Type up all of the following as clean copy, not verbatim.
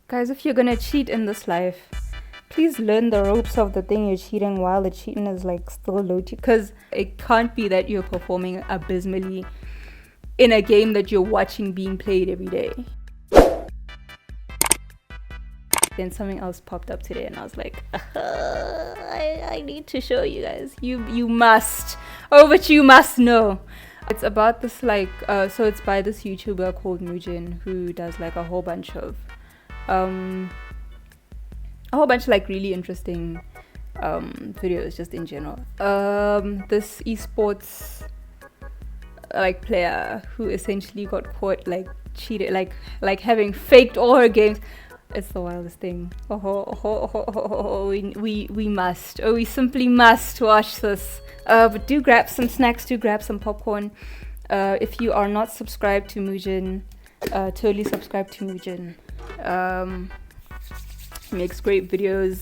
Guys, if you're gonna cheat in this life, please learn the ropes of the thing you're cheating while the cheating is like still low key, because it can't be that you're performing abysmally in a game that you're watching being played every day. Then something else popped up today and I was like, I need to show you guys. You must. Oh, but you must know. It's about this so it's by this YouTuber called Mujin, who does like a whole bunch of like really interesting videos just in general. This esports like player who essentially got caught like cheated, like having faked all her games. It's the wildest thing. We simply must watch this. But do grab some snacks, do grab some popcorn. If you are not subscribed to Mujin, totally subscribe to Mujin. Makes great videos.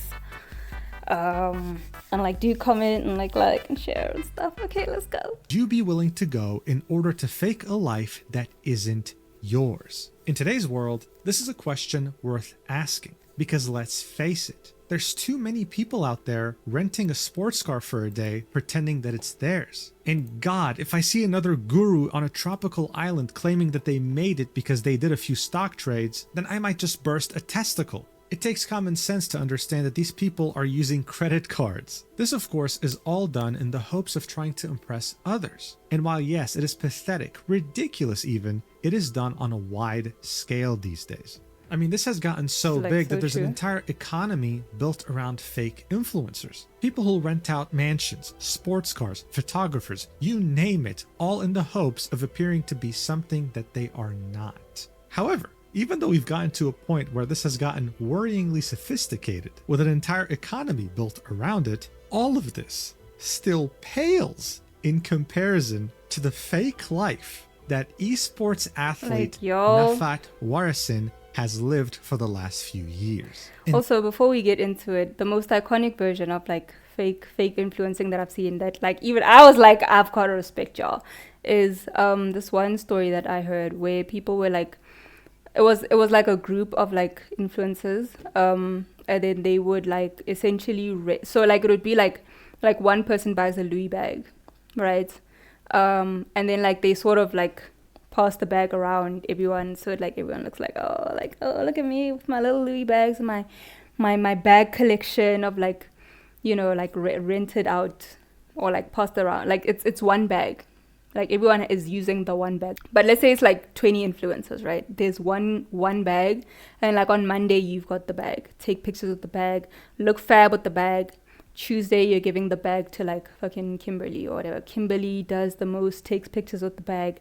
And like do comment and like and share and stuff. Okay, let's go. Would you be willing to go in order to fake a life that isn't yours? In today's world, this is a question worth asking, because let's face it, there's too many people out there renting a sports car for a day pretending that it's theirs. And God, if I see another guru on a tropical island claiming that they made it because they did a few stock trades, then I might just burst a testicle. It takes common sense to understand that these people are using credit cards. This, of course, is all done in the hopes of trying to impress others. And while yes, it is pathetic, ridiculous even, it is done on a wide scale these days. I mean, this has gotten so big that there's an entire economy built around fake influencers. People who rent out mansions, sports cars, photographers, you name it, all in the hopes of appearing to be something that they are not. However, even though we've gotten to a point where this has gotten worryingly sophisticated, with an entire economy built around it, all of this still pales in comparison to the fake life that esports athlete Nafat Warasin has lived for the last few years. And also, before we get into it, the most iconic version of like fake influencing that I've seen, that like even I was like, I've got to respect y'all, is this one story that I heard where people were like, it was like a group of like influencers, and then they would like essentially so like it would be like one person buys a Louis bag, right? And then like they sort of like pass the bag around everyone, so like everyone looks like oh look at me with my little Louis bags and my bag collection of like, you know, like rented out or like passed around, like it's one bag. Like everyone is using the one bag. But let's say it's like 20 influencers, right? There's one bag, and like on Monday you've got the bag. Take pictures of the bag, look fab with the bag. Tuesday you're giving the bag to like fucking Kimberly or whatever. Kimberly does the most, takes pictures with the bag.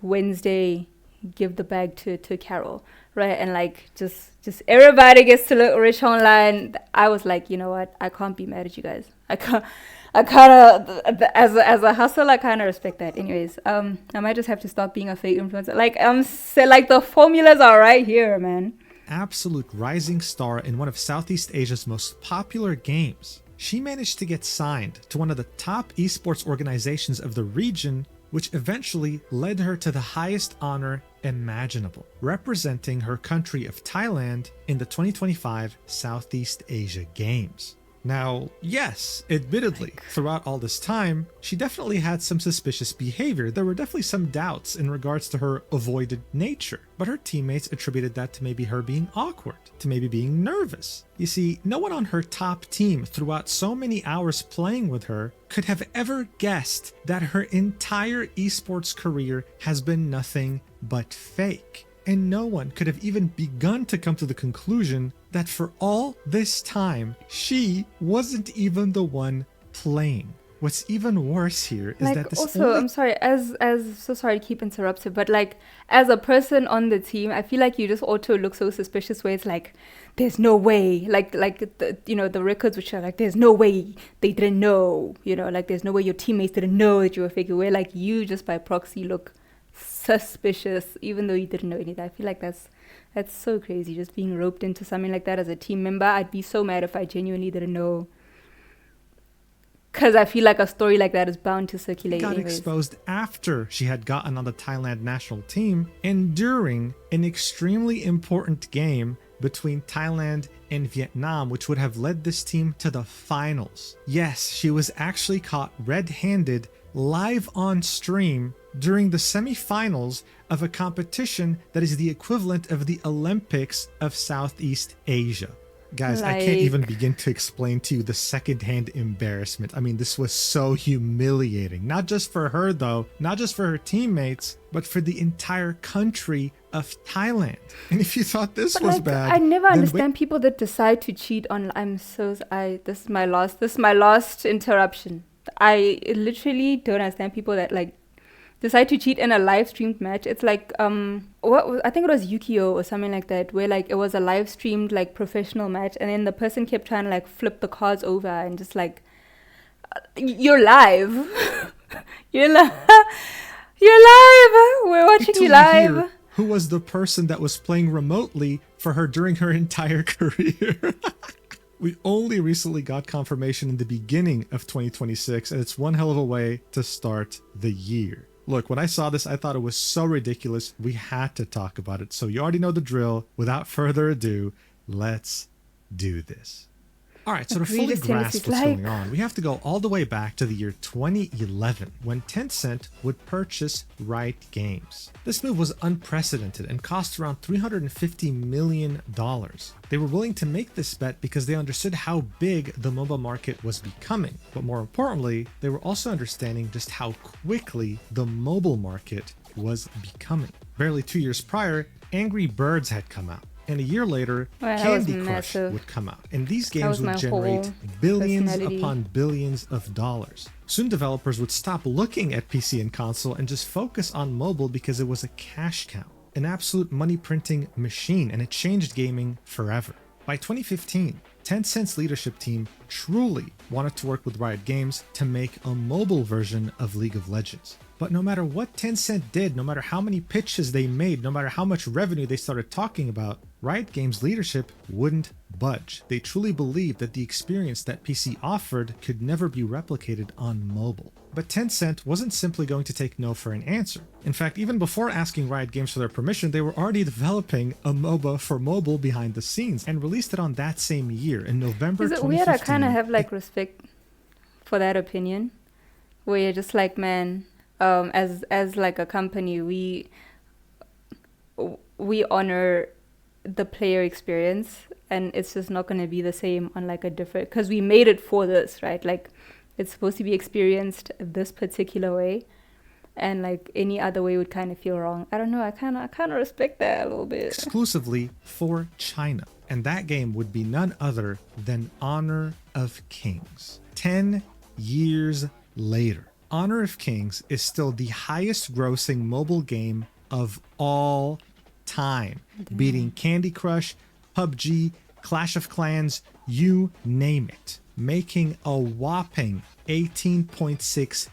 Wednesday give the bag to Carol, right? And like just everybody gets to look rich online. I was like, you know what? I can't be mad at you guys. I kind of, as a hustle, I kind of respect that. Anyways, I might just have to stop being a fake influencer. Like the formulas are right here, man. Absolute rising star in one of Southeast Asia's most popular games. She managed to get signed to one of the top esports organizations of the region, which eventually led her to the highest honor imaginable, representing her country of Thailand in the 2025 Southeast Asia Games. Now, yes, admittedly, throughout all this time, she definitely had some suspicious behavior. There were definitely some doubts in regards to her avoided nature, but her teammates attributed that to maybe her being awkward, to maybe being nervous. You see, no one on her top team throughout so many hours playing with her could have ever guessed that her entire esports career has been nothing but fake. And no one could have even begun to come to the conclusion that for all this time, she wasn't even the one playing. What's even worse here is like, that this also, I'm sorry, as so sorry to keep interrupting, but like as a person on the team, I feel like you just auto look so suspicious where it's like, there's no way, like the, you know, the records which are like, there's no way they didn't know, you know, like there's no way your teammates didn't know that you were faking, where like you just by proxy look suspicious even though you didn't know anything. I feel like that's so crazy, just being roped into something like that as a team member. I'd be so mad if I genuinely didn't know, because I feel like a story like that is bound to circulate. Got anyways. exposed after she had gotten on the Thailand national team and during an extremely important game between Thailand and Vietnam, which would have led this team to the finals. Yes, she was actually caught red-handed live on stream during the semifinals of a competition that is the equivalent of the Olympics of Southeast Asia. Guys, I can't even begin to explain to you the secondhand embarrassment. I mean, this was so humiliating. Not just for her, though, not just for her teammates, but for the entire country of Thailand. And if you thought this was bad, I never understand people that decide to cheat on. This is my last interruption. I literally don't understand people that like decide to cheat in a live streamed match. It's like I think it was Yu-Gi-Oh or something like that, where like it was a live streamed like professional match, and then the person kept trying to like flip the cards over and just like you're live. you're live. We're watching you live. Who was the person that was playing remotely for her during her entire career? We only recently got confirmation in the beginning of 2026, and it's one hell of a way to start the year. Look, when I saw this, I thought it was so ridiculous. We had to talk about it. So you already know the drill. Without further ado, let's do this. All right, so to fully grasp what's going on, we have to go all the way back to the year 2011 when Tencent would purchase Riot Games. This move was unprecedented and cost around $350 million. They were willing to make this bet because they understood how big the MOBA market was becoming. But more importantly, they were also understanding just how quickly the mobile market was becoming. Barely 2 years prior, Angry Birds had come out. And a year later, Candy Crush would come out. And these games would generate billions upon billions of dollars. Soon developers would stop looking at PC and console and just focus on mobile because it was a cash cow, an absolute money printing machine, and it changed gaming forever. By 2015, Tencent's leadership team truly wanted to work with Riot Games to make a mobile version of League of Legends. But no matter what Tencent did, no matter how many pitches they made, no matter how much revenue they started talking about, Riot Games leadership wouldn't budge. They truly believed that the experience that PC offered could never be replicated on mobile. But Tencent wasn't simply going to take no for an answer. In fact, even before asking Riot Games for their permission, they were already developing a MOBA for mobile behind the scenes and released it on that same year in November 2015. Is it weird? I kind of have like respect for that opinion, where you're just like, man, as like a company, we honor the player experience, and it's just not going to be the same on like a different, because we made it for this, right? Like it's supposed to be experienced this particular way, and like any other way would kind of feel wrong. I don't know, I kind of respect that a little bit. Exclusively for China, and that game would be none other than Honor of Kings. 10 years later, Honor of Kings is still the highest grossing mobile game of all time, beating Candy Crush, PUBG, Clash of Clans, you name it, making a whopping $18.6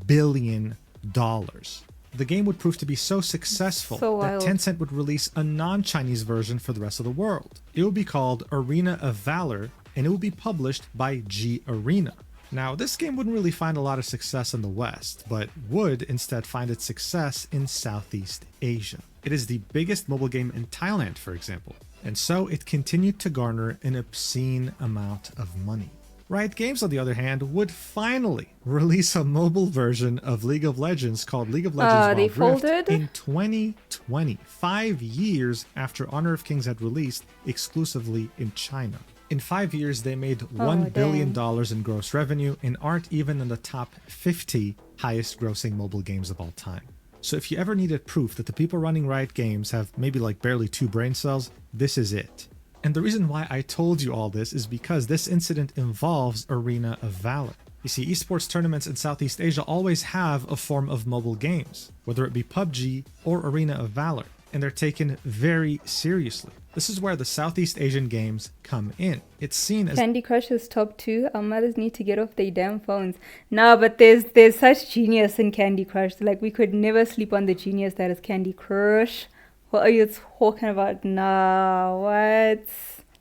billion. The game would prove to be so successful that Tencent would release a non-Chinese version for the rest of the world. It would be called Arena of Valor, and it would be published by G Arena. Now, this game wouldn't really find a lot of success in the West, but would instead find its success in Southeast Asia. It is the biggest mobile game in Thailand, for example, and so it continued to garner an obscene amount of money. Riot Games, on the other hand, would finally release a mobile version of League of Legends called League of Legends Wild Rift in 2020, 5 years after Honor of Kings had released exclusively in China. In 5 years, they made $1 billion in gross revenue and aren't even in the top 50 highest grossing mobile games of all time. So if you ever needed proof that the people running Riot Games have maybe like barely 2 brain cells, this is it. And the reason why I told you all this is because this incident involves Arena of Valor. You see, esports tournaments in Southeast Asia always have a form of mobile games, whether it be PUBG or Arena of Valor, and they're taken very seriously. This is where the Southeast Asian games come in. It's seen as Candy Crush is top 2. Our mothers need to get off their damn phones. No, but there's such genius in Candy Crush. Like, we could never sleep on the genius that is Candy Crush. What are you talking about? Nah, what?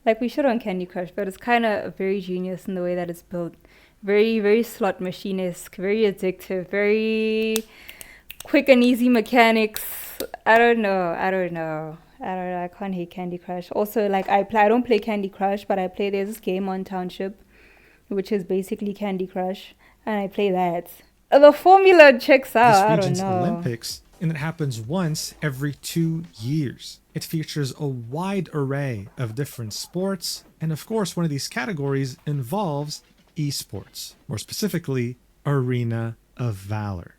Like, we should on Candy Crush, but it's kind of very genius in the way that it's built. Very, very slot machine-esque, very addictive, very quick and easy mechanics. I don't know. I don't know. I can't hate Candy Crush. Also, like I don't play Candy Crush, but I play there's this game on Township, which is basically Candy Crush, and I play that. The formula checks This out. I don't region's know. Olympics, and it happens once every 2 years. It features a wide array of different sports, and of course, one of these categories involves esports, more specifically, Arena of Valor.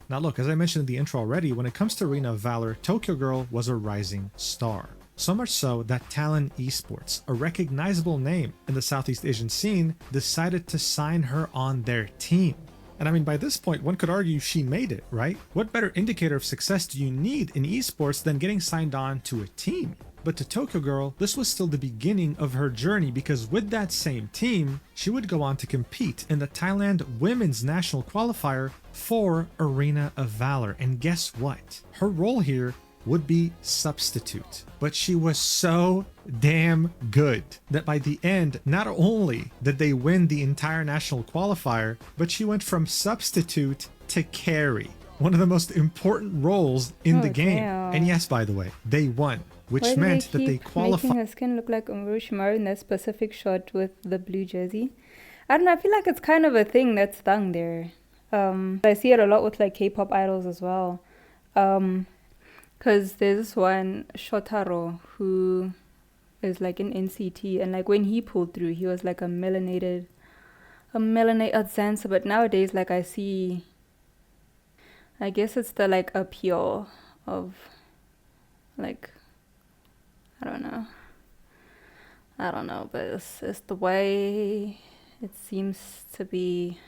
Now, look, as I mentioned in the intro already, when it comes to Arena of Valor, Tokyo Girl was a rising star. So much so that Talon Esports, a recognizable name in the Southeast Asian scene, decided to sign her on their team. And I mean, by this point, one could argue she made it, right? What better indicator of success do you need in esports than getting signed on to a team? But to Tokyo Girl, this was still the beginning of her journey, because with that same team, she would go on to compete in the Thailand Women's National Qualifier for Arena of Valor. And guess what? Her role here would be substitute. But she was so damn good that by the end, not only did they win the entire national qualifier, but she went from substitute to carry. One of the most important roles in the game. Damn. And yes, by the way, they won, which Why do meant they that they keep qualified. making her skin look like Orochimaru in that specific shot with the blue jersey? I don't know. I feel like it's kind of a thing that's done there. I see it a lot with like K-pop idols as well. Because there's this one Shotaro who is like an NCT, and like when he pulled through, he was like a melanated dancer. But nowadays, like I see, I guess it's the like appeal of like, I don't know, but it's the way it seems to be.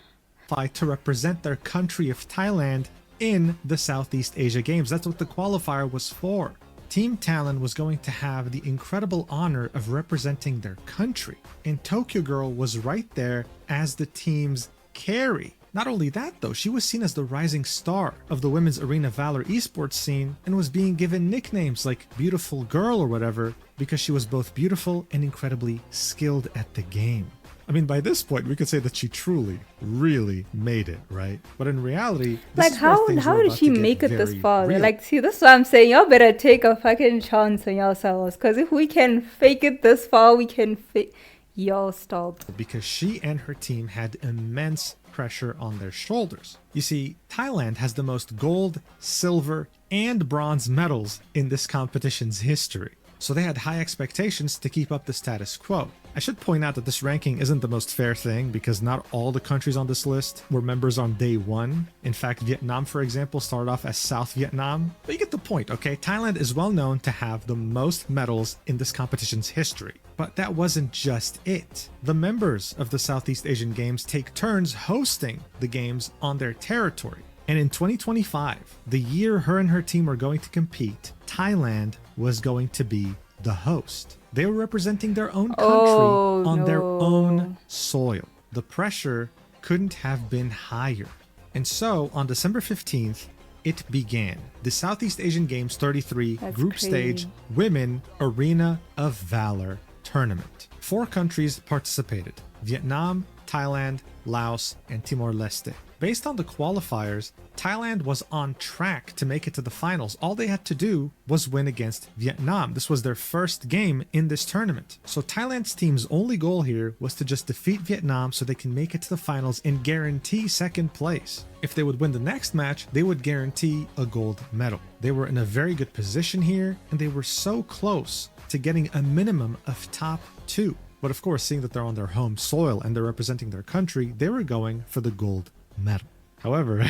To represent their country of Thailand in the Southeast Asia Games. That's what the qualifier was for. Team Talon was going to have the incredible honor of representing their country, and Tokyo Girl was right there as the team's carry. Not only that though, she was seen as the rising star of the women's Arena Valor esports scene and was being given nicknames like Beautiful Girl or whatever because she was both beautiful and incredibly skilled at the game. I mean, by this point, we could say that she truly, really made it, right? But in reality, Like, how did she make it this far? real. Like, see, this is what I'm saying. Y'all better take a fucking chance on yourselves. Because if we can fake it this far, we can fake. Y'all stop. Because she and her team had immense pressure on their shoulders. You see, Thailand has the most gold, silver, and bronze medals in this competition's history. So they had high expectations to keep up the status quo. I should point out that this ranking isn't the most fair thing because not all the countries on this list were members on day one. In fact, Vietnam, for example, started off as South Vietnam. But you get the point, okay? Thailand is well known to have the most medals in this competition's history. But that wasn't just it. The members of the Southeast Asian Games take turns hosting the games on their territory. And in 2025, the year her and her team were going to compete, Thailand was going to be the host. They were representing their own country on their own soil. The pressure couldn't have been higher. And so on December 15th, it began. The Southeast Asian Games 33 Group Stage Women Arena of Valor Tournament. 4 countries participated: Vietnam, Thailand, Laos, and Timor-Leste. Based on the qualifiers, Thailand was on track to make it to the finals. All they had to do was win against Vietnam. This was their first game in this tournament. So Thailand's team's only goal here was to just defeat Vietnam so they can make it to the finals and guarantee second place. If they would win the next match, they would guarantee a gold medal. They were in a very good position here, and they were so close to getting a minimum of top 2. But of course, seeing that they're on their home soil and they're representing their country, they were going for the gold medal. However,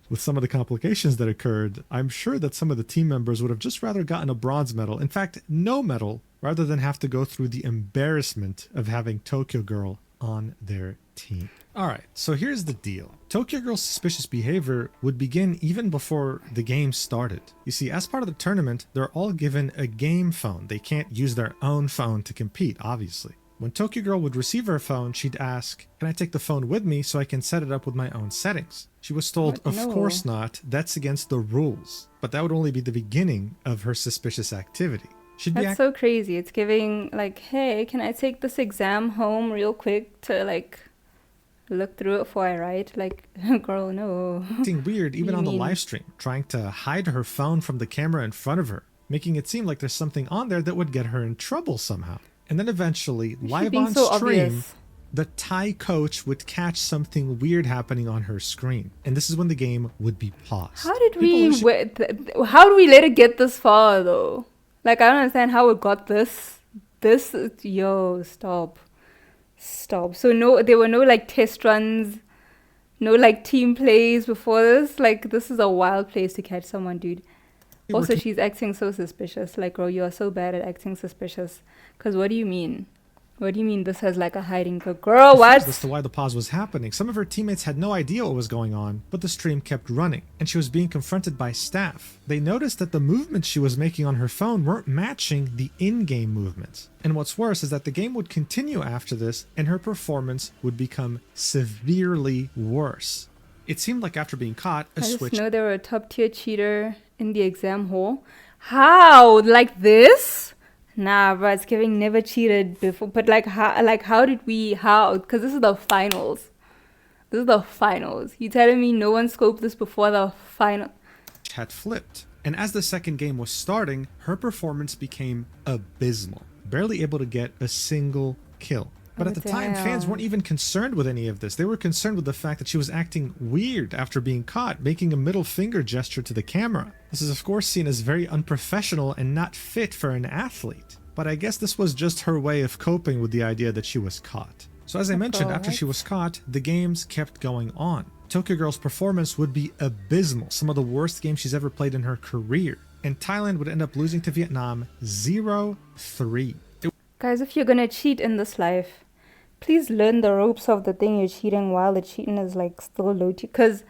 with some of the complications that occurred, I'm sure that some of the team members would have just rather gotten a bronze medal, in fact, no medal, rather than have to go through the embarrassment of having Tokyo Girl on their team. Alright, so here's the deal. Tokyo Girl's suspicious behavior would begin even before the game started. You see, as part of the tournament, they're all given a game phone. They can't use their own phone to compete, obviously. When Tokyo Girl would receive her phone, she'd ask, "Can I take the phone with me so I can set it up with my own settings?" She was told, "Of course not, that's against the rules." But that would only be the beginning of her suspicious activity. That's so crazy. It's giving like, hey, can I take this exam home real quick to like look through it before I write? Like, girl, no. Acting weird even on the live stream, trying to hide her phone from the camera in front of her. making it seem like there's something on there that would get her in trouble somehow. And then eventually, live being on so stream, obvious. the Thai coach would catch something weird happening on her screen. And this is when the game would be paused. How did People we let it get this far though? Like, I don't understand how it got this. Yo, stop. So no, there were no like test runs, no like team plays before this. Like, this is a wild place to catch someone, dude. Also, she's acting so suspicious. Like, bro, you are so bad at acting suspicious. Because what do you mean? What do you mean this has like a hiding hook? Girl, what? As to why the pause was happening. Some of her teammates had no idea what was going on, but the stream kept running, and she was being confronted by staff. They noticed that the movements she was making on her phone weren't matching the in-game movements. And what's worse is that the game would continue after this, and her performance would become severely worse. It seemed like after being caught, I just know they were a top-tier cheater in the exam hall. How? Like this? Nah, bro, it's giving never cheated before. But how did we, because this is the finals. This is the finals. You telling me no one scoped this before the final? Had flipped. And as the second game was starting, her performance became abysmal. Barely able to get a single kill. But at the time, fans weren't even concerned with any of this. They were concerned with the fact that she was acting weird after being caught, making a middle finger gesture to the camera. This is of course seen as very unprofessional and not fit for an athlete. But I guess this was just her way of coping with the idea that she was caught. So as I mentioned, after she was caught, the games kept going on. Tokyo Girl's performance would be abysmal, some of the worst games she's ever played in her career. And Thailand would end up losing to Vietnam 0-3. Guys, if you're gonna cheat in this life, please learn the ropes of the thing you're cheating while the cheating is like still low to, because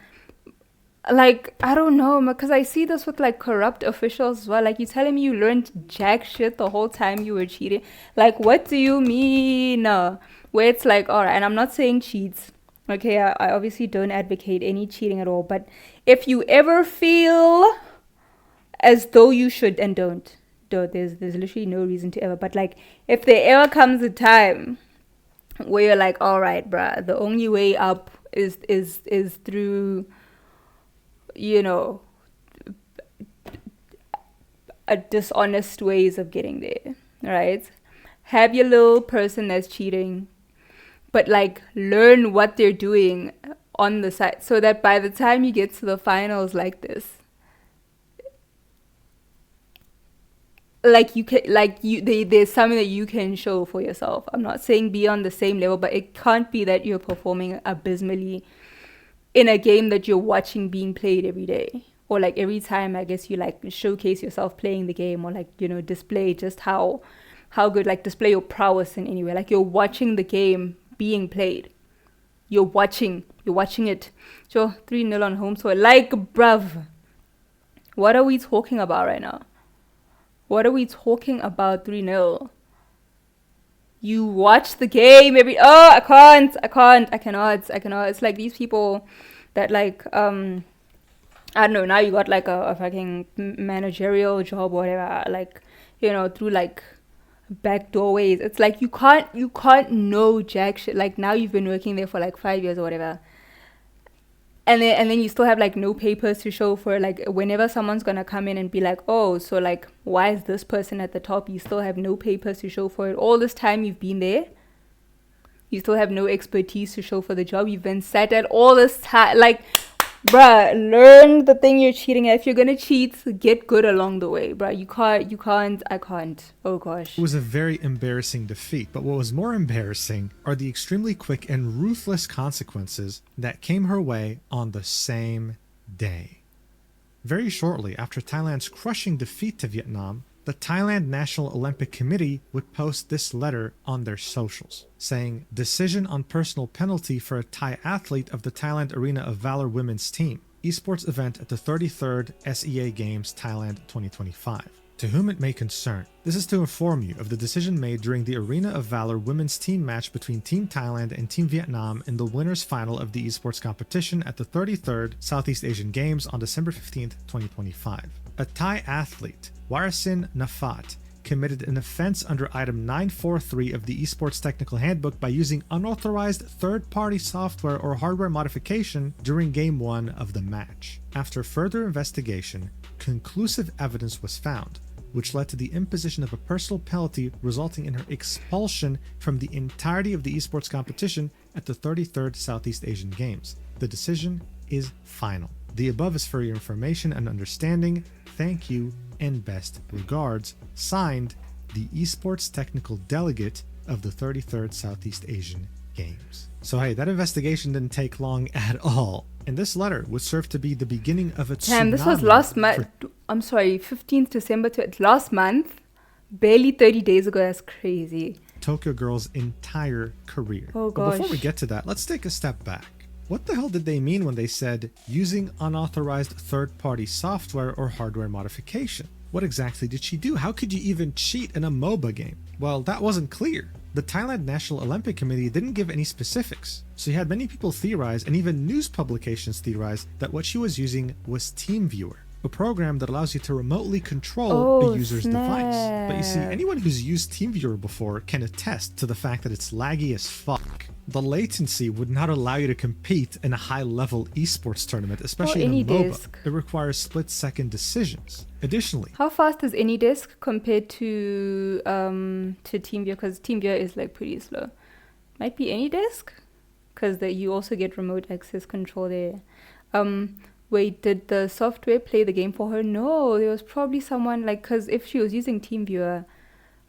like, I don't know, because I see this with like corrupt officials as well. Like, you telling me you learned jack shit the whole time you were cheating? Like, what do you mean? Where it's like, all right, and I'm not saying cheats. Okay, I obviously don't advocate any cheating at all. But if you ever feel as though you should, and don't, there's literally no reason to ever. But like, if there ever comes a time where you're like, all right, bruh, the only way up is through, you know, a dishonest ways of getting there, right? Have your little person that's cheating, but like, learn what they're doing on the side, so that by the time you get to the finals like this, like you can, there's something that you can show for yourself. I'm not saying be on the same level, but it can't be that you're performing abysmally in a game that you're watching being played every day, or like every time I guess you like showcase yourself playing the game, or like, you know, display just how good, like display your prowess in any way. Like, you're watching the game being played. You're watching it. So 3-0 on home soil. Like, bruv, what are we talking about right now? What are we talking about? 3-0. You watch the game I cannot. It's like these people that like, I don't know, now you got like a fucking managerial job or whatever, like, you know, through like back doorways. It's like you can't know jack shit. Like, now you've been working there for like 5 years or whatever. And then you still have like no papers to show for it. Like, whenever someone's gonna come in and be like, oh, so like, why is this person at the top? You still have no papers to show for it. All this time you've been there, you still have no expertise to show for the job. You've been sat at all this time. Like, bruh, learn the thing you're cheating at. If you're gonna cheat, get good along the way, bruh. I can't. Oh gosh. It was a very embarrassing defeat, but what was more embarrassing are the extremely quick and ruthless consequences that came her way on the same day. Very shortly after Thailand's crushing defeat to Vietnam, the Thailand National Olympic Committee would post this letter on their socials, saying, "Decision on personal penalty for a Thai athlete of the Thailand Arena of Valor women's team, esports event at the 33rd SEA Games Thailand 2025. To whom it may concern, this is to inform you of the decision made during the Arena of Valor women's team match between Team Thailand and Team Vietnam in the winners final of the esports competition at the 33rd Southeast Asian Games on December 15th, 2025. A Thai athlete, Warasin Nafat, committed an offense under item 943 of the Esports Technical Handbook by using unauthorized third-party software or hardware modification during Game 1 of the match. After further investigation, conclusive evidence was found. which led to the imposition of a personal penalty resulting in her expulsion from the entirety of the esports competition at the 33rd Southeast Asian Games. The decision is final. The above is for your information and understanding. Thank you and best regards. Signed, the esports technical delegate of the 33rd Southeast Asian Games. So hey, that investigation didn't take long at all. And this letter would serve to be the beginning of a tsunami. Damn, this was last month. I'm sorry, 15th December to last month. Barely 30 days ago. That's crazy. Tokyo Girl's entire career. Oh But gosh. before we get to that, let's take a step back. What the hell did they mean when they said using unauthorized third-party software or hardware modification? What exactly did she do? How could you even cheat in a MOBA game? Well, that wasn't clear. The Thailand National Olympic Committee didn't give any specifics, so you had many people theorize, and even news publications theorize, that what she was using was TeamViewer, a program that allows you to remotely control a user's device. But you see, anyone who's used TeamViewer before can attest to the fact that it's laggy as fuck. The latency would not allow you to compete in a high-level esports tournament, especially in a MOBA. It requires split-second decisions. Additionally, how fast is AnyDesk compared to TeamViewer? Because TeamViewer is like pretty slow. Might be AnyDesk, because you also get remote access control there. Wait, did the software play the game for her? No, there was probably someone like, because if she was using TeamViewer,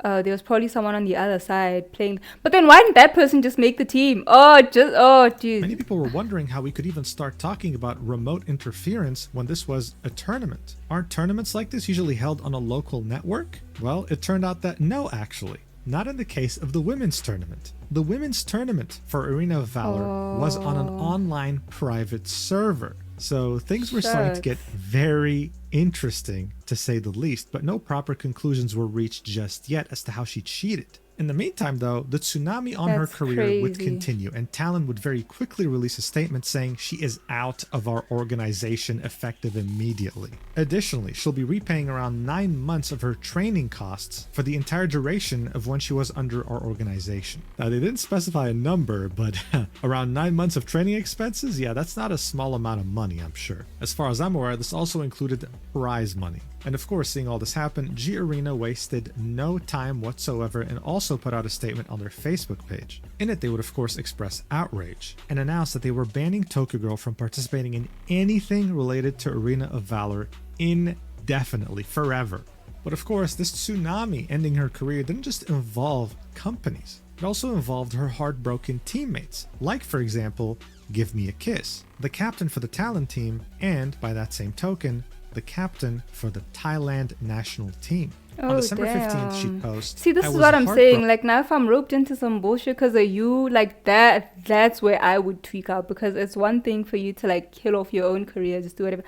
there was probably someone on the other side playing. But then why didn't that person just make the team? Dude. Many people were wondering how we could even start talking about remote interference when this was a tournament. Aren't tournaments like this usually held on a local network? Well, it turned out that no, actually. Not in the case of the women's tournament. The women's tournament for Arena of Valor was on an online private server. So things were starting to get very interesting, to say the least, but no proper conclusions were reached just yet as to how she cheated. In the meantime, though, the tsunami on her career would continue, and Talon would very quickly release a statement saying she is out of our organization effective immediately. Additionally, she'll be repaying around 9 months of her training costs for the entire duration of when she was under our organization. Now, they didn't specify a number, but around 9 months of training expenses? Yeah, that's not a small amount of money, I'm sure. As far as I'm aware, this also included prize money. And of course, seeing all this happen, G Arena wasted no time whatsoever and also put out a statement on their Facebook page. In it, they would of course express outrage and announce that they were banning Tokyo Girl from participating in anything related to Arena of Valor indefinitely, forever. But of course, this tsunami ending her career didn't just involve companies. It also involved her heartbroken teammates, like for example, Give Me a Kiss, the captain for the Talon team, and by that same token, the captain for the Thailand national team. On December 15th, she posted, see, this is what I'm saying. Like, now if I'm roped into some bullshit because of you, like that's where I would tweak out, because it's one thing for you to like kill off your own career, just do whatever.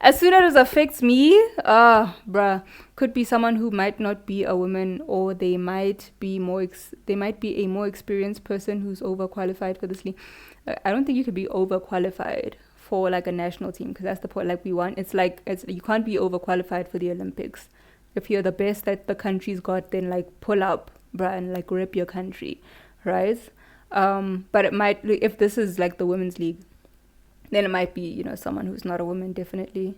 As soon as it affects me, could be someone who might not be a woman, or they might be a more experienced person who's overqualified for this league. I don't think you could be overqualified for like a national team, because that's the point. Like, you can't be overqualified for the Olympics. If you're the best that the country's got, then like pull up, bruh, and like rep your country, right? But it might, if this is like the women's league, then it might be, someone who's not a woman, definitely.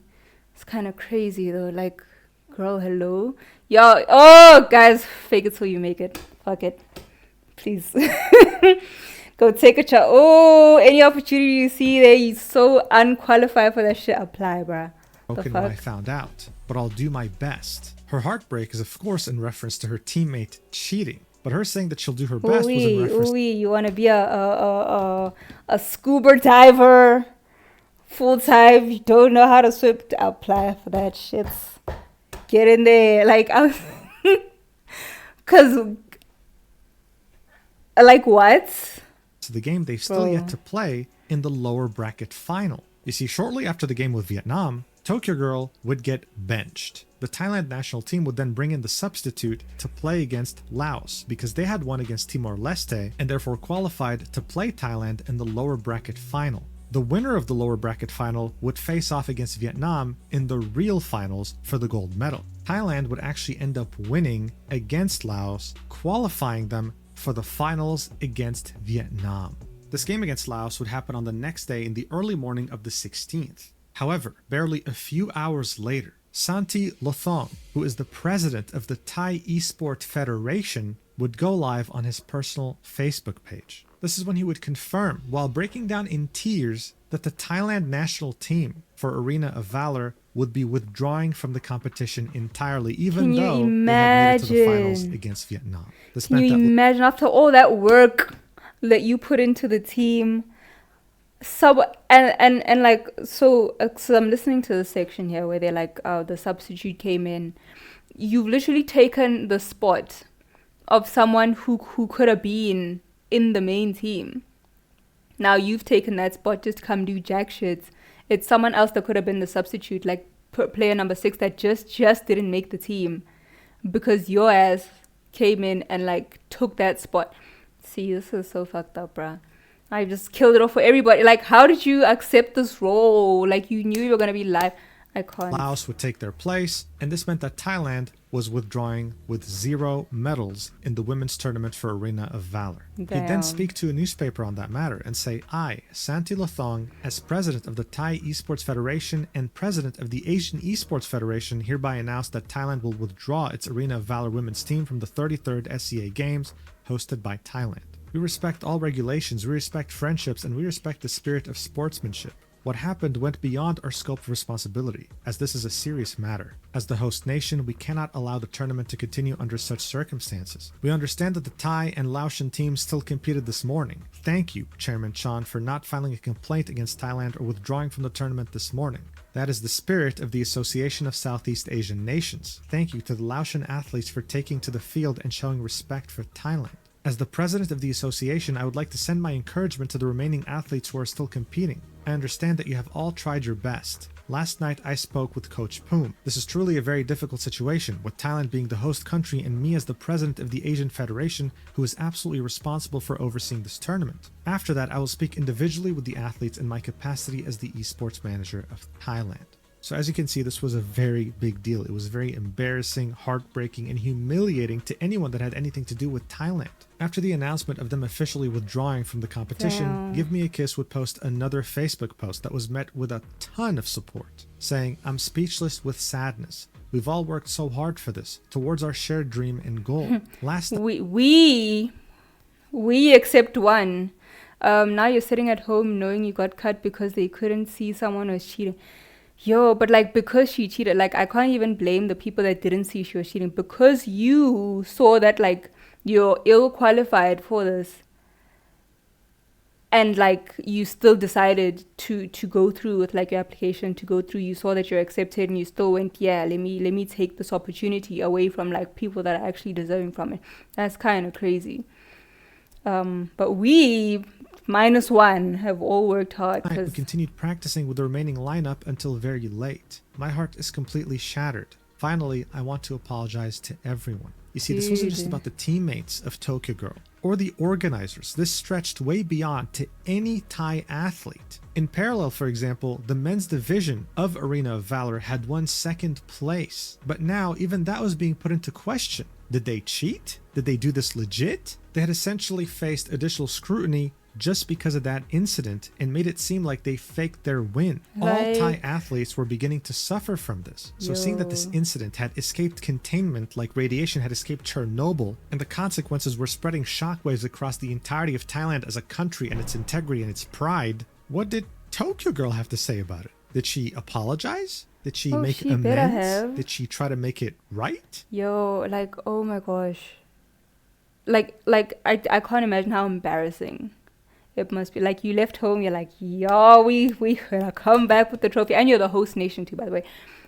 It's kind of crazy though. Like, girl, hello, guys, fake it till you make it. Fuck it, please. Go take a shot. Any opportunity you see there, you're so unqualified for that shit, apply, bruh. When I found out, but I'll do my best. Her heartbreak is of course in reference to her teammate cheating, but her saying that she'll do her best was in reference. You want to be a scuba diver full time? You don't know how to swim? Apply for that shit. Get in there, like because like what? The game they've still yet to play in the lower bracket final. You see, shortly after the game with Vietnam, Tokyo Girl would get benched. The Thailand national team would then bring in the substitute to play against Laos, because they had won against Timor-Leste and therefore qualified to play Thailand in the lower bracket final. The winner of the lower bracket final would face off against Vietnam in the real finals for the gold medal. Thailand would actually end up winning against Laos, qualifying them for the finals against Vietnam. This game against Laos would happen on the next day in the early morning of the 16th. However, barely a few hours later, Santi Lothong, who is the president of the Thai Esports Federation, would go live on his personal Facebook page. This is when he would confirm, while breaking down in tears, that the Thailand national team for Arena of Valor would be withdrawing from the competition entirely, even though they had made it to the finals against Vietnam. Can you imagine after all that work that you put into the team? So I'm listening to the section here where they're like, the substitute came in. You've literally taken the spot of someone who could have been in the main team. Now you've taken that spot just to come do jack shit. It's someone else that could have been the substitute, like player number 6 that just didn't make the team because your ass came in and like took that spot. See, this is so fucked up, bruh. I just killed it off for everybody. Like, how did you accept this role? Like, you knew you were going to be live. I can't. Laos would take their place, and this meant that Thailand was withdrawing with 0 medals in the women's tournament for Arena of Valor. He'd then speak to a newspaper on that matter and say, I, Santi Lothong, as president of the Thai Esports Federation and president of the Asian Esports Federation, hereby announce that Thailand will withdraw its Arena of Valor women's team from the 33rd SEA Games hosted by Thailand. We respect all regulations, we respect friendships, and we respect the spirit of sportsmanship. What happened went beyond our scope of responsibility, as this is a serious matter. As the host nation, we cannot allow the tournament to continue under such circumstances. We understand that the Thai and Laotian teams still competed this morning. Thank you, Chairman Chan, for not filing a complaint against Thailand or withdrawing from the tournament this morning. That is the spirit of the Association of Southeast Asian Nations. Thank you to the Laotian athletes for taking to the field and showing respect for Thailand. As the president of the association, I would like to send my encouragement to the remaining athletes who are still competing. I understand that you have all tried your best. Last night I spoke with Coach Poom. This is truly a very difficult situation, with Thailand being the host country and me as the president of the Asian Federation, who is absolutely responsible for overseeing this tournament. After that, I will speak individually with the athletes in my capacity as the esports manager of Thailand. So as you can see, this was a very big deal. It was very embarrassing, heartbreaking, and humiliating to anyone that had anything to do with Thailand. After the announcement of them officially withdrawing from the competition, Give Me a Kiss would post another Facebook post that was met with a ton of support, saying, I'm speechless with sadness. We've all worked so hard for this, towards our shared dream and goal. We accept one. Now you're sitting at home knowing you got cut because they couldn't see someone was cheating. Yo, but like, because she cheated, like, I can't even blame the people that didn't see she was cheating, because you saw that like you're ill qualified for this, and like you still decided to go through with like your application, to go through. You saw that you're accepted and you still went, yeah, let me take this opportunity away from like people that are actually deserving from it. That's kind of crazy. But we -1 have all worked hard. We continued practicing with the remaining lineup until very late. My heart is completely shattered. Finally, I want to apologize to everyone. You see, this wasn't just about the teammates of Tokyo Girl or the organizers. This stretched way beyond to any Thai athlete. In parallel, for example, the men's division of Arena of Valor had won 2nd place. But now, even that was being put into question. Did they cheat? Did they do this legit? They had essentially faced additional scrutiny just because of that incident and made it seem like they faked their win. All Thai athletes were beginning to suffer from this. So seeing that this incident had escaped containment like radiation had escaped Chernobyl, and the consequences were spreading shockwaves across the entirety of Thailand as a country and its integrity and its pride, what did Tokyo Girl have to say about it? Did she apologize? Did she make amends? Did she try to make it right? Yo, like, oh my gosh. Like I can't imagine how embarrassing it must be. Like, you left home, you're like, yo, we gonna come back with the trophy. And you're the host nation too, by the way.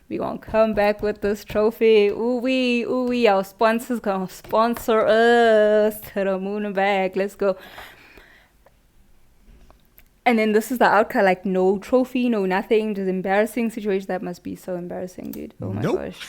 We gonna come back with this trophy. Ooh wee, our sponsors gonna sponsor us to the moon and back. Let's go. And then this is the outcome, like no trophy, no nothing, just embarrassing situation. That must be so embarrassing, dude. Oh my gosh.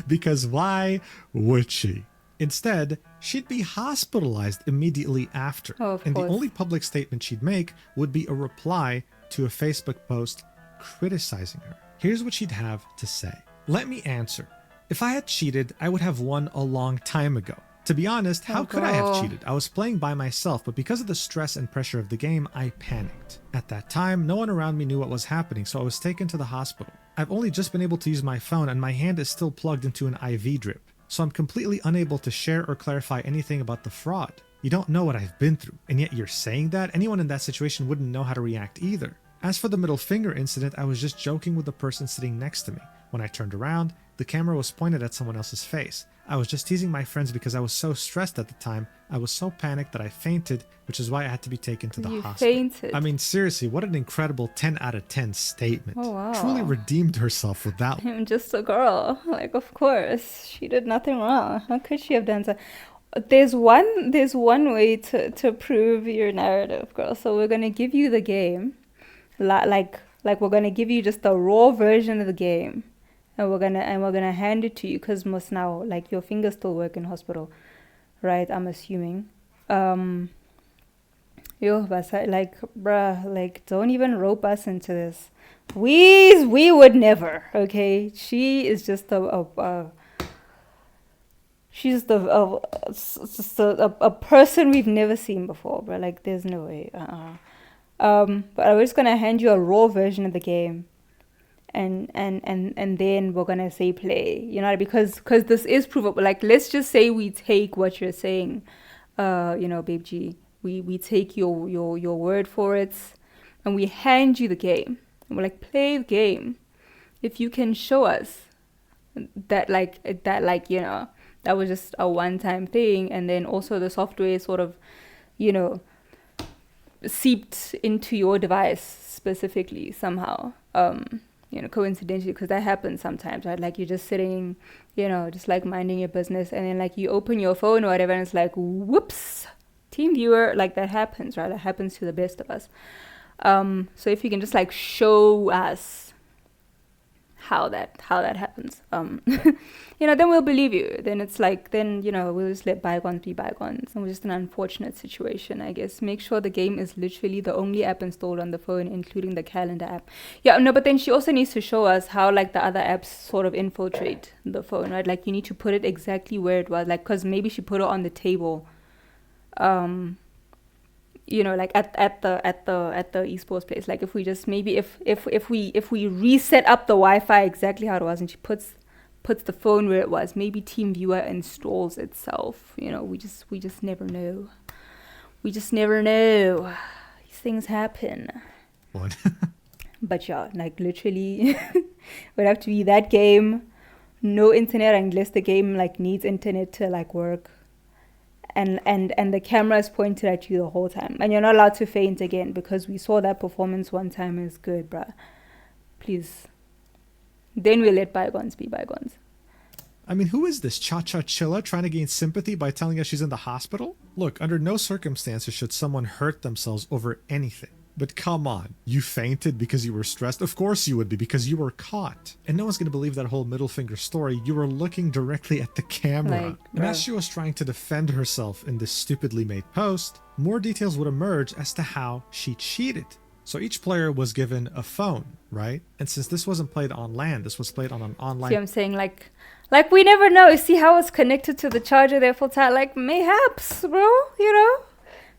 Because why would she? Instead, she'd be hospitalized immediately after. And the only public statement she'd make would be a reply to a Facebook post criticizing her. Here's what she'd have to say. Let me answer. If I had cheated, I would have won a long time ago. To be honest, how could I have cheated? I was playing by myself, but because of the stress and pressure of the game, I panicked. At that time, no one around me knew what was happening, so I was taken to the hospital. I've only just been able to use my phone and my hand is still plugged into an IV drip. So I'm completely unable to share or clarify anything about the fraud. You don't know what I've been through, and yet you're saying that? Anyone in that situation wouldn't know how to react either. As for the middle finger incident, I was just joking with the person sitting next to me. When I turned around, the camera was pointed at someone else's face. I was just teasing my friends because I was so stressed at the time. I was so panicked that I fainted, which is why I had to be taken to the hospital. You fainted? I mean, seriously, what an incredible 10 out of 10 statement. Oh, wow. Truly redeemed herself with that one. I'm just a girl. Like, of course. She did nothing wrong. How could she have done so? There's one way to prove your narrative, girl. So we're gonna give you the game. Like we're gonna give you just the raw version of the game. And we're gonna hand it to you because most now, like, your fingers still work in hospital, right? I'm assuming. Like, bruh, like, don't even rope us into this. We would never. Okay, she is just she's just a person we've never seen before, bro. Like, there's no way. But I'm just gonna hand you a raw version of the game. And then we're gonna say play, you know, because this is provable. Like, let's just say we take what you're saying, babe G. We take your word for it, and we hand you the game. And we're like, play the game. If you can show us that that was just a one-time thing, and then also the software sort of, seeped into your device specifically somehow. Coincidentally, because that happens sometimes, right? Like, you're just sitting, just like minding your business, and then like you open your phone or whatever, and it's like, whoops, team viewer. Like, that happens, right? That happens to the best of us. So if you can just like show us how that happens, then we'll believe you. Then it's like, we'll just let bygones be bygones. And we're just an unfortunate situation, I guess. Make sure the game is literally the only app installed on the phone, including the calendar app. Yeah, no, but then she also needs to show us how, like, the other apps sort of infiltrate the phone, right? Like, you need to put it exactly where it was, like, because maybe she put it on the table, like at the esports place. Like, if we just maybe if we reset up the Wi-Fi exactly how it was, and she puts the phone where it was, maybe TeamViewer installs itself. We just never know. We just never know. These things happen. What? But yeah, like, literally would have to be that game, no internet unless the game like needs internet to like work. And the camera is pointed at you the whole time. And you're not allowed to faint again, because we saw that performance one time is good, bruh. Please. Then we'll let bygones be bygones. I mean, who is this Cha-Cha Chilla trying to gain sympathy by telling us she's in the hospital? Look, under no circumstances should someone hurt themselves over anything. But come on, you fainted because you were stressed? Of course you would be, because you were caught. And no one's going to believe that whole middle finger story. You were looking directly at the camera. Like, and as she was trying to defend herself in this stupidly made post, more details would emerge as to how she cheated. So each player was given a phone, right? And since this wasn't played on LAN, this was played on an online... See, I'm saying, like we never know. See how it's connected to the charger there full time? Like, mayhaps, bro,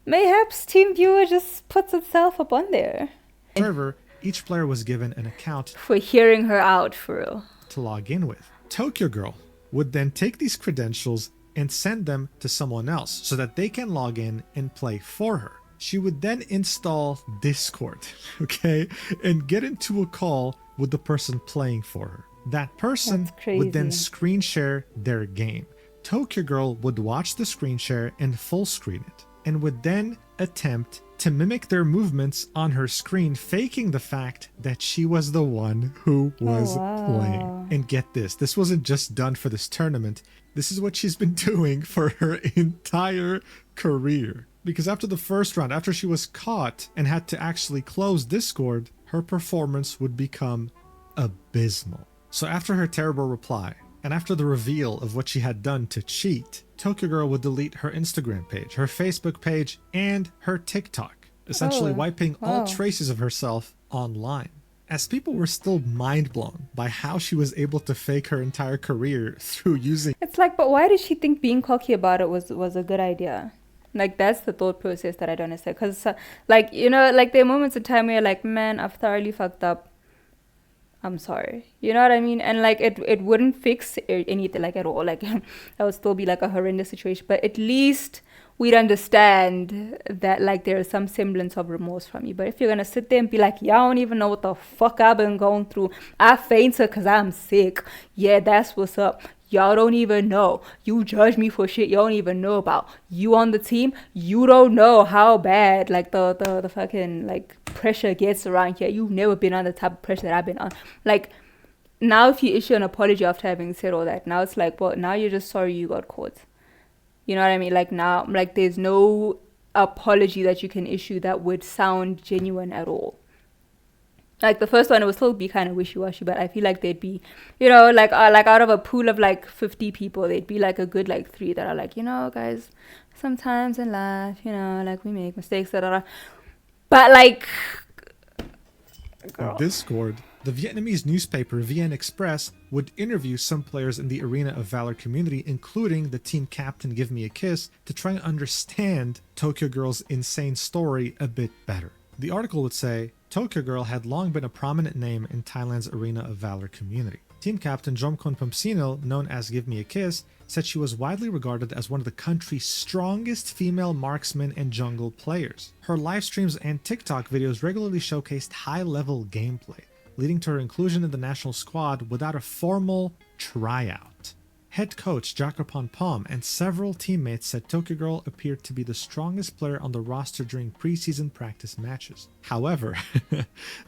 Mayhaps TeamViewer just puts itself up on there. Server, each player was given an account for hearing her out, for real, to log in with. Tokyo Girl would then take these credentials and send them to someone else so that they can log in and play for her. She would then install Discord, okay, and get into a call with the person playing for her. That person would then screen share their game. Tokyo Girl would watch the screen share and full screen it, and would then attempt to mimic their movements on her screen, faking the fact that she was the one who was playing. And get this wasn't just done for this tournament. This is what she's been doing for her entire career. Because after the first round, after she was caught and had to actually close Discord, her performance would become abysmal. So after her terrible reply, and after the reveal of what she had done to cheat, Tokyo Girl would delete her Instagram page, her Facebook page, and her TikTok, essentially wiping all traces of herself online. As people were still mind blown by how she was able to fake her entire career through using... It's like, but why did she think being cocky about it was a good idea? Like, that's the thought process that I don't understand. Because, like, there are moments in time where you're like, man, I've thoroughly fucked up. I'm sorry. You know what I mean? And like it wouldn't fix anything like at all. Like that would still be like a horrendous situation. But at least we'd understand that like there is some semblance of remorse from you. But if you're gonna sit there and be like, y'all don't even know what the fuck I've been going through. I fainted because I'm sick. Yeah, that's what's up. Y'all don't even know. You judge me for shit you don't even know about. You on the team, you don't know how bad like the fucking like pressure gets around here. You've never been on the type of pressure that I've been on. Like now if you issue an apology after having said all that, now it's like, well, now you're just sorry you got caught. You know what I mean? Like now, like there's no apology that you can issue that would sound genuine at all. Like the first one, it would still be kind of wishy-washy, but I feel like they'd be, like out of a pool of like 50 people, they'd be like a good like 3 that are like, guys, sometimes in life, like we make mistakes, da. But like, girl. On Discord, the Vietnamese newspaper VN Express would interview some players in the Arena of Valor community, including the team captain Give Me a Kiss, to try and understand Tokyo Girl's insane story a bit better. The article would say, Tokyo Girl had long been a prominent name in Thailand's Arena of Valor community. Team captain Jomkon Pumsino, known as Give Me a Kiss, said she was widely regarded as one of the country's strongest female marksmen and jungle players. Her live streams and TikTok videos regularly showcased high-level gameplay, leading to her inclusion in the national squad without a formal tryout. Head coach Jakopon Pom and several teammates said Tokyo Girl appeared to be the strongest player on the roster during preseason practice matches. However,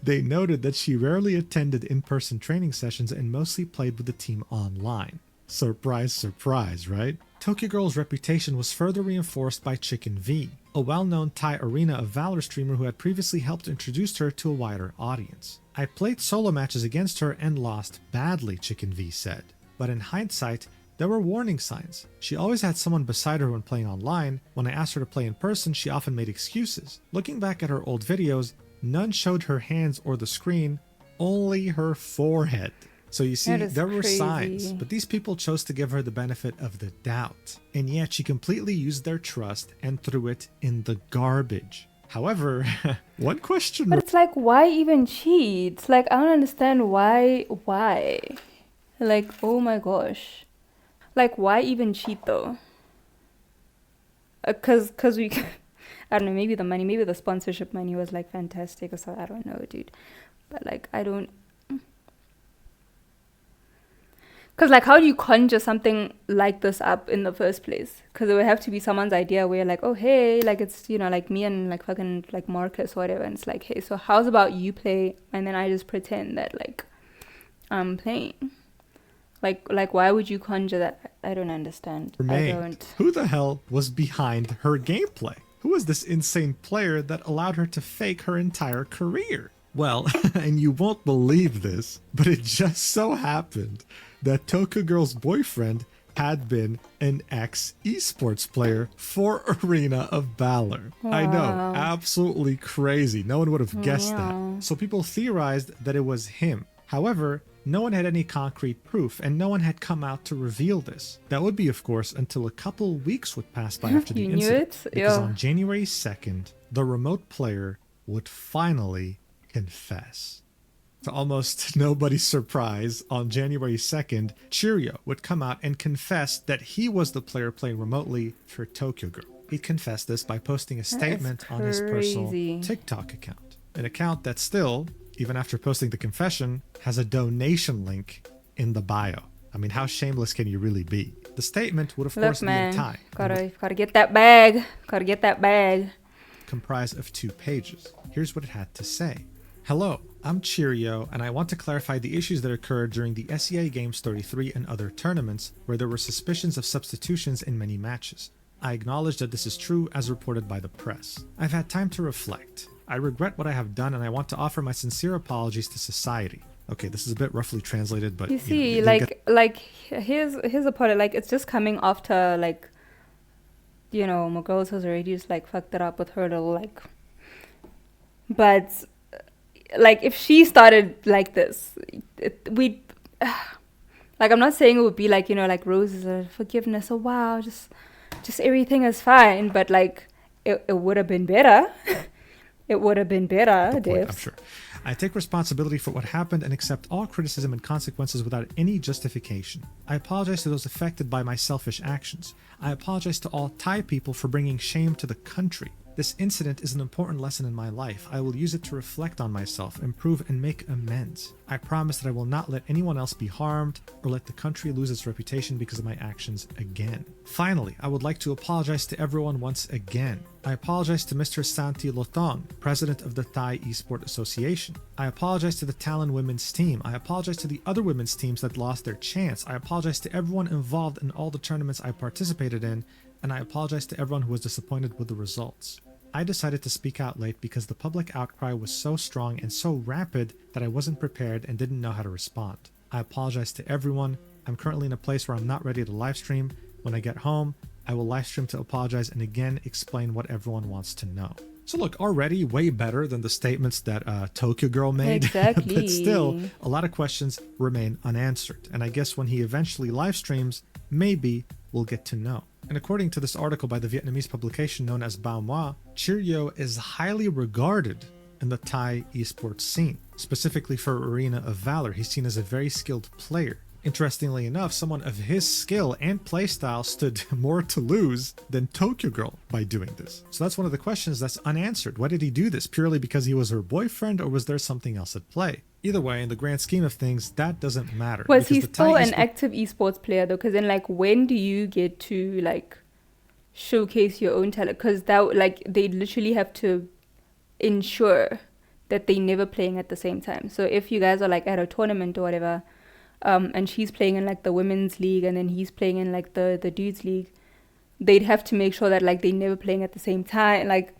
they noted that she rarely attended in-person training sessions and mostly played with the team online. Surprise, surprise, right? Tokyo Girl's reputation was further reinforced by Chicken V, a well-known Thai Arena of Valor streamer who had previously helped introduce her to a wider audience. I played solo matches against her and lost badly, Chicken V said. But in hindsight, there were warning signs. She always had someone beside her when playing online. When I asked her to play in person, she often made excuses. Looking back at her old videos, none showed her hands or the screen, only her forehead. So you see, there were signs, but these people chose to give her the benefit of the doubt. And yet she completely used their trust and threw it in the garbage. However, one question... But it's like, why even cheat? Like, I don't understand why? Like, oh my gosh. Like, why even cheat though? Cause we, I don't know, maybe the sponsorship money was like fantastic or so. I don't know, dude. But like, I don't. Cause like, how do you conjure something like this up in the first place? Cause it would have to be someone's idea where like, oh hey, like it's like me and like fucking like Marcus or whatever, and it's like, hey, so how's about you play and then I just pretend that like I'm playing. Like, why would you conjure that? I don't understand. I don't. Who the hell was behind her gameplay? Who was this insane player that allowed her to fake her entire career? Well, and you won't believe this, but it just so happened that Tokyo Girl's boyfriend had been an esports player for Arena of Valor. Wow. I know, absolutely crazy. No one would have guessed that. So people theorized that it was him. However, no one had any concrete proof, and no one had come out to reveal this. That would be, of course, until a couple weeks would pass by after the incident. Because on January 2nd, the remote player would finally confess. To almost nobody's surprise, on January 2nd, Cheerio would come out and confess that he was the player playing remotely for Tokyo Girl. He confessed this by posting a statement on his personal TikTok account. An account that still, even after posting the confession, has a donation link in the bio. I mean, how shameless can you really be? The statement would, of course, be in Thai. Gotta get that bag. Gotta get that bag. Comprised of 2 pages. Here's what it had to say. Hello, I'm Cheerio, and I want to clarify the issues that occurred during the SEA Games 33 and other tournaments, where there were suspicions of substitutions in many matches. I acknowledge that this is true as reported by the press. I've had time to reflect. I regret what I have done, and I want to offer my sincere apologies to society. Okay, this is a bit roughly translated, but you see, here's a part. Like, it's just coming after like, my girls has already just like fucked it up with her little like. But like, if she started like this, we'd like. I'm not saying it would be like like roses or forgiveness or wow, just everything is fine. But like, it would have been better. It would have been the better, point, I'm Devs. sure. I take responsibility for what happened and accept all criticism and consequences without any justification. I apologize to those affected by my selfish actions. I apologize to all Thai people for bringing shame to the country. This incident is an important lesson in my life. I will use it to reflect on myself, improve, and make amends. I promise that I will not let anyone else be harmed or let the country lose its reputation because of my actions again. Finally, I would like to apologize to everyone once again. I apologize to Mr. Santi Lotong, president of the Thai Esport Association. I apologize to the Talon women's team. I apologize to the other women's teams that lost their chance. I apologize to everyone involved in all the tournaments I participated in, and I apologize to everyone who was disappointed with the results. I decided to speak out late because the public outcry was so strong and so rapid that I wasn't prepared and didn't know how to respond. I apologize to everyone. I'm currently in a place where I'm not ready to live stream. When I get home, I will live stream to apologize and again explain what everyone wants to know. So look, already way better than the statements that Tokyo Girl made. Exactly. But still, a lot of questions remain unanswered. And I guess when he eventually live streams, maybe we'll get to know. And according to this article by the Vietnamese publication known as Bao Moi, Chiryo is highly regarded in the Thai esports scene. Specifically for Arena of Valor, he's seen as a very skilled player. Interestingly enough, someone of his skill and playstyle stood more to lose than Tokyo Girl by doing this. So that's one of the questions that's unanswered. Why did he do this? Purely because he was her boyfriend, or was there something else at play? Either way, in the grand scheme of things, that doesn't matter. Was he because the still Thai an active esports player though? Because then, like, when do you get to like showcase your own talent? Because that, like, they literally have to ensure that they never playing at the same time. So if you guys are like at a tournament or whatever, and she's playing in like the women's league and then he's playing in like the dudes league, they'd have to make sure that like they never playing at the same time. Like,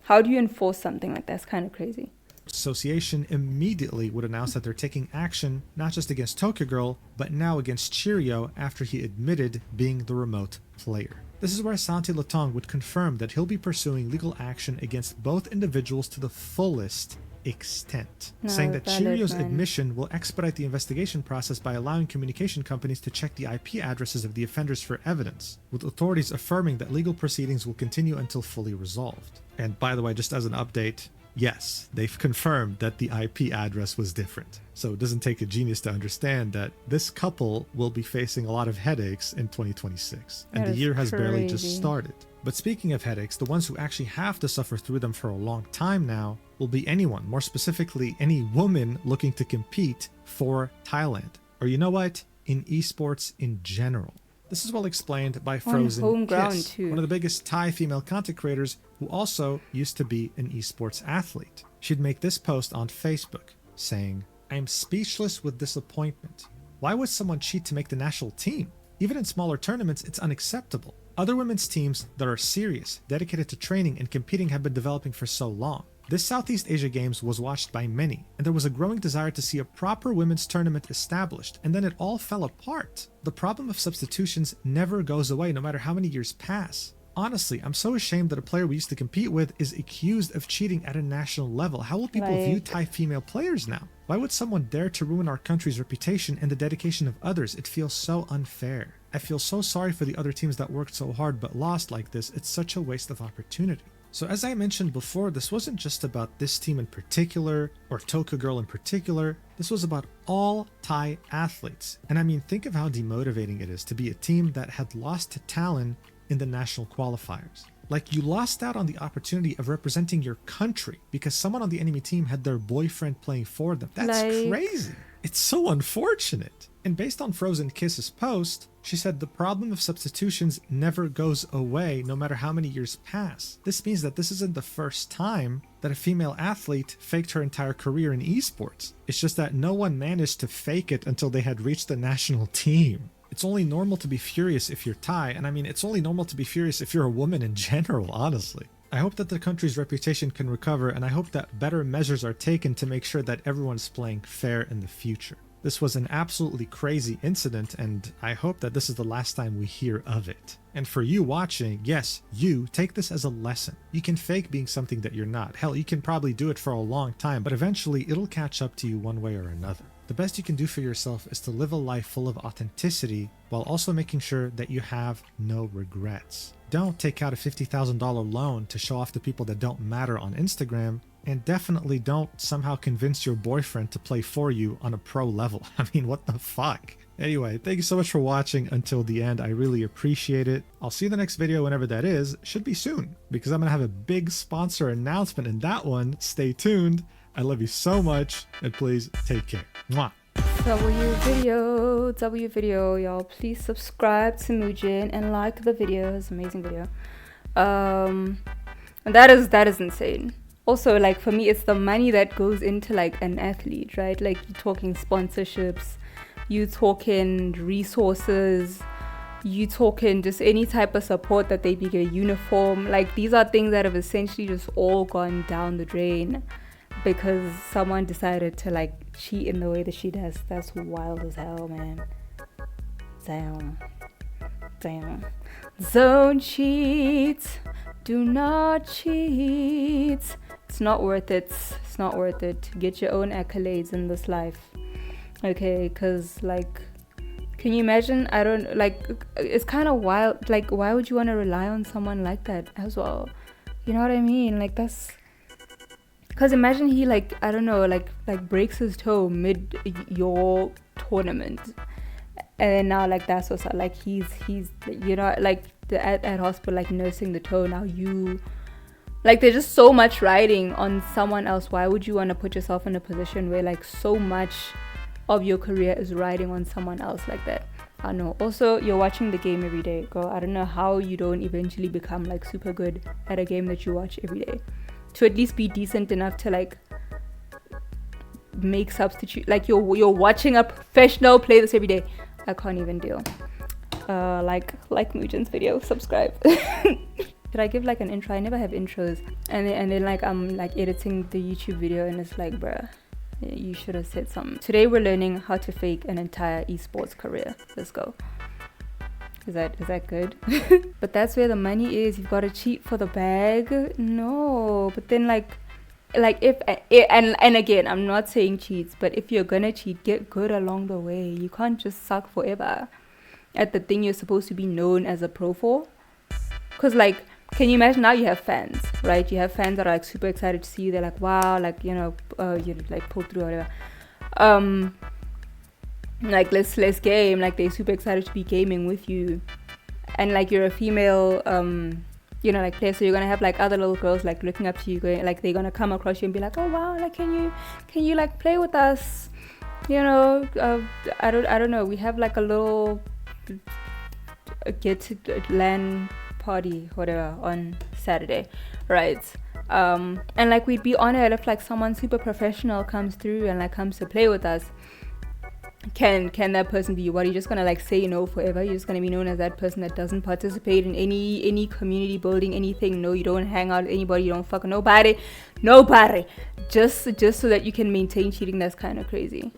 how do you enforce something like that? It's kind of crazy. Association immediately would announce that they're taking action not just against Tokyo Girl, but now against Chiryo after he admitted being the remote player. This is where Santi Lotong would confirm that he'll be pursuing legal action against both individuals to the fullest extent, saying that Chiryo's admission will expedite the investigation process by allowing communication companies to check the IP addresses of the offenders for evidence, with authorities affirming that legal proceedings will continue until fully resolved. And by the way, just as an update, yes, they've confirmed that the IP address was different. So it doesn't take a genius to understand that this couple will be facing a lot of headaches in 2026. And the year has barely just started. But speaking of headaches, the ones who actually have to suffer through them for a long time now will be anyone, more specifically any woman looking to compete for Thailand. Or you know what? In esports in general. This is well explained by Frozen Kiss, one of the biggest Thai female content creators who also used to be an esports athlete. She'd make this post on Facebook saying, "I am speechless with disappointment. Why would someone cheat to make the national team? Even in smaller tournaments, it's unacceptable. Other women's teams that are serious, dedicated to training and competing have been developing for so long. This Southeast Asia Games was watched by many, and there was a growing desire to see a proper women's tournament established, and then it all fell apart. The problem of substitutions never goes away no matter how many years pass. Honestly, I'm so ashamed that a player we used to compete with is accused of cheating at a national level. How will people view Thai female players now? Why would someone dare to ruin our country's reputation and the dedication of others? It feels so unfair. I feel so sorry for the other teams that worked so hard but lost like this. It's such a waste of opportunity." So as I mentioned before, this wasn't just about this team in particular, or Tokyo Girl in particular. This was about all Thai athletes. And I mean, think of how demotivating it is to be a team that had lost to Talon in the national qualifiers. Like, you lost out on the opportunity of representing your country because someone on the enemy team had their boyfriend playing for them. That's crazy. It's so unfortunate. And based on Frozen Kiss's post, she said the problem of substitutions never goes away no matter how many years pass. This means that this isn't the first time that a female athlete faked her entire career in esports. It's just that no one managed to fake it until they had reached the national team. It's only normal to be furious if you're Thai, and I mean, it's only normal to be furious if you're a woman in general, honestly. I hope that the country's reputation can recover, and I hope that better measures are taken to make sure that everyone's playing fair in the future. This was an absolutely crazy incident, and I hope that this is the last time we hear of it. And for you watching, yes, you take this as a lesson. You can fake being something that you're not. Hell, you can probably do it for a long time, but eventually it'll catch up to you one way or another. The best you can do for yourself is to live a life full of authenticity while also making sure that you have no regrets. Don't take out a $50,000 loan to show off to people that don't matter on Instagram And definitely don't somehow convince your boyfriend to play for you on a pro level. I mean, what the fuck? Anyway, thank you so much for watching until the end. I really appreciate it. I'll see you in the next video, whenever that is. Should be soon, because I'm gonna have a big sponsor announcement in that one. Stay tuned. I love you so much, and please take care. Mwah. W video, y'all. Please subscribe to Mujin and like the video. It's an amazing video. And that is insane. Also, like, for me, it's the money that goes into like an athlete, right? Like, you're talking sponsorships, you talking resources, you talking just any type of support that they get a uniform. Like, these are things that have essentially just all gone down the drain because someone decided to like cheat in the way that she does. That's wild as hell, man. Damn. Don't cheat. Do not cheat. It's not worth it. It's not worth it. Get your own accolades in this life. Okay, because like, can you imagine? I don't like, it's kind of wild. Like, why would you want to rely on someone like that as well? You know what I mean? Like, that's because imagine he like, I don't know, like breaks his toe mid your tournament, and then now like that's what's like he's you know, like at hospital, like nursing the toe. Now you like, there's just so much riding on someone else. Why would you want to put yourself in a position where like so much of your career is riding on someone else like that? I know. Also, you're watching the game every day, girl. I don't know how you don't eventually become like super good at a game that you watch every day, to at least be decent enough to like make substitute. Like, you're watching a professional play this every day. I can't even deal. Like Mujin's video, subscribe. Should I give like an intro? I never have intros. And then like I'm like editing the YouTube video and it's like, bruh, you should have said something. Today we're learning how to fake an entire esports career. Let's go. Is that good? But that's where the money is. You've got to cheat for the bag. No, but then like if and again, I'm not saying cheats, but if you're gonna cheat, get good along the way. You can't just suck forever at the thing you're supposed to be known as a pro for. Because like, can you imagine, now you have fans, right? You have fans that are like super excited to see you. They're like, wow, like, you know, you like pull through or whatever. Like, let's game. Like, they're super excited to be gaming with you, and like you're a female you know, like player, so you're gonna have like other little girls like looking up to you, going like, they're gonna come across you and be like, oh wow, like can you like play with us, you know? I don't know, we have like a little get to LAN party whatever on Saturday, right? And like, we'd be honored if like someone super professional comes through and like comes to play with us. Can that person be you? What, are you just gonna like say no forever? You're just gonna be known as that person that doesn't participate in any community building, anything? No, you don't hang out with anybody, you don't fuck with nobody, just so that you can maintain cheating. That's kind of crazy.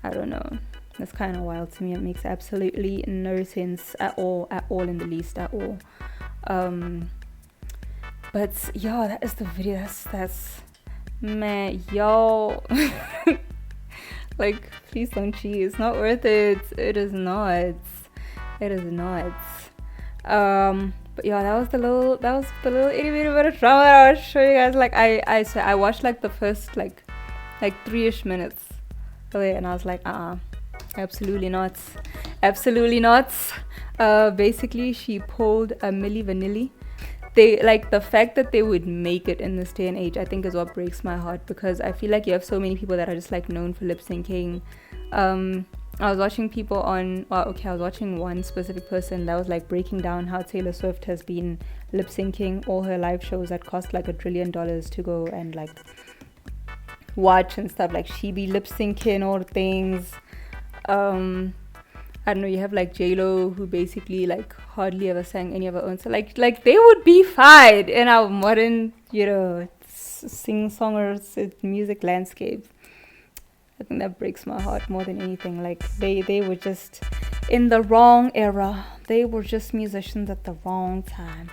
I don't know, that's kind of wild to me. It makes absolutely no sense at all in the least at all. But yo, that is the video. That's man, yo. Like, please don't cheat. It's not worth it. It is not. But yeah, that was the little itty bitty bit of drama that I was showing you guys. Like, I watched like the first like 3-ish minutes of it, and I was like, absolutely not. Basically, she pulled a Milli Vanilli. They like, the fact that they would make it in this day and age, I think, is what breaks my heart, because I feel like you have so many people that are just like known for lip syncing. I was watching people on, I was watching one specific person that was like breaking down how Taylor Swift has been lip syncing all her live shows that cost like $1 trillion to go and like watch and stuff. Like, she be lip syncing all things. I don't know, you have like J-Lo, who basically like hardly ever sang any of her own. So like they would be fine in our modern, you know, sing-songers music landscape. I think that breaks my heart more than anything. Like, they were just in the wrong era. They were just musicians at the wrong time.